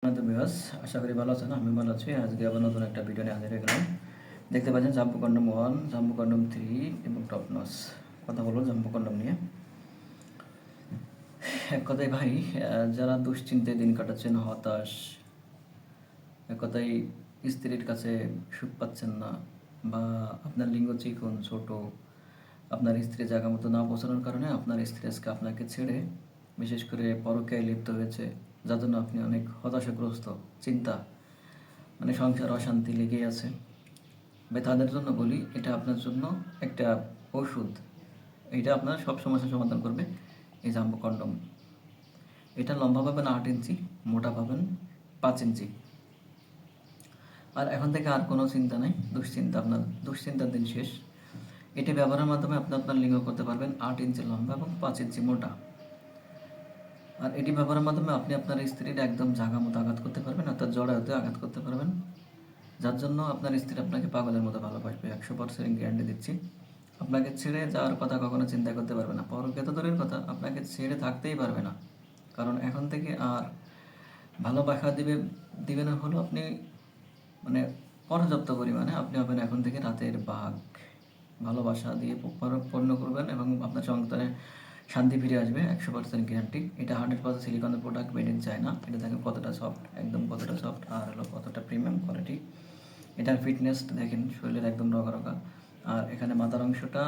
Viewers, আশা করি ভালো আছেন। আমি ভালো আছি। আজকে আবার নতুন একটা ভিডিও নিয়ে হাজির হয়ে গেলাম। দেখতে পাচ্ছেন জাম্বো কন্ডম 1, জাম্বো কন্ডম 3 এবং টপ নচ। কথা বলবো জাম্বো কন্ডম নিয়ে। এক কথায় ভাই, যারা দুশ্চিন্তায় দিন কাটাচ্ছেন, হতাশ, এক কথায় স্ত্রীর কাছে সুখ পাচ্ছেন না, বা আপনার লিঙ্গ চিকন ছোট, আপনার স্ত্রী জায়গা মতো না পৌঁছানোর কারণে আপনার স্ত্রী আজকে আপনাকে ছেড়ে বিশেষ করে পরকীয়ায় লিপ্ত হয়েছে, যার জন্য আপনি অনেক হতাশাগ্রস্ত, চিন্তা, মানে সংসার অশান্তি লেগেই আছে। ভাই তাদের জন্য বলি, এটা আপনার জন্য একটা ওষুধ। এটা আপনার সব সমস্যার সমাধান করবে। এই জাম্বো কন্ডম, এটা লম্বা পাবেন 8 ইঞ্চি, মোটা পাবেন 5 ইঞ্চি। আর এখন থেকে আর কোনো চিন্তা নাই, দুশ্চিন্তা, আপনার দুশ্চিন্তার দিন শেষ। এটি ব্যবহারের মাধ্যমে আপনি আপনার লিঙ্গ করতে পারবেন 8 ইঞ্চি লম্বা এবং 5 ইঞ্চি মোটা। আর এটি ব্যবহারের মাধ্যমে আপনি আপনার স্ত্রীর একদম জায়গা মতো আঘাত করতে পারবেন, অর্থাৎ জড়ায়তে আঘাত করতে পারবেন, যার জন্য আপনার স্ত্রী আপনাকে পাগলের মতো ভালোবাসবে। 100% গ্যারান্টি দিচ্ছি। আপনাকে ছেড়ে যাওয়ার কথা কখনো চিন্তা করতে পারবে না। পরকীয়া তো দূরের কথা, আপনাকে ছেড়ে থাকতেই পারবে না। কারণ এখন থেকে আর ভালোবাসা দিবে না হলো আপনি, মানে পর্যাপ্ত পরিমাণে আপনি হবেন এখন থেকে রাতের বাঘ। ভালোবাসা দিয়ে পূর্ণ করবেন এবং আপনার সংসারে শান্তি ফিরে আসবে। 100% গ্যারান্টি। এটা 100% সিলিকনের প্রোডাক্ট, মেড ইন চায়না। এটা দেখেন কতটা সফট, একদম কতটা সফট, আর হলো কতটা প্রিমিয়াম কোয়ালিটি। এটার ফিটনেস দেখেন, শরীরের একদম রগা রগা। আর এখানে মাথার অংশটা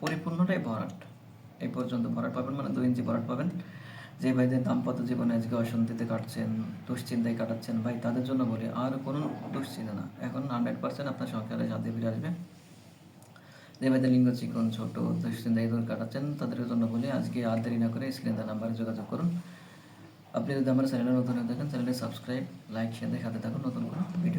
পরিপূর্ণটাই ভরাট, এই পর্যন্ত ভরাট পাবেন, মানে 2 ইঞ্চি ভরাট পাবেন। যে ভাইদের দাম্পত্য জীবনে আজকে অশান্তিতে কাটছেন, দুশ্চিন্তায় কাটাচ্ছেন, ভাই তাদের জন্য বলি আর কোনো দুশ্চিন্তা না, এখন 100% আপনার সংসারে শান্তি ফিরে আসবে। যে ভাইদের লিঙ্গ চিকন ছোট, দুশ্চিন্তায় দূর কাটাচ্ছেন, তাদের জন্য বলি আজকে আর দেরি না করে স্ক্রিনে নাম্বারে যোগাযোগ করুন। আপনি যদি আমার চ্যানেলে নতুন হয়ে থাকেন, চ্যানেলে সাবস্ক্রাইব, লাইক, শেয়ার দেখাতে থাকুন নতুন কোনো ভিডিও।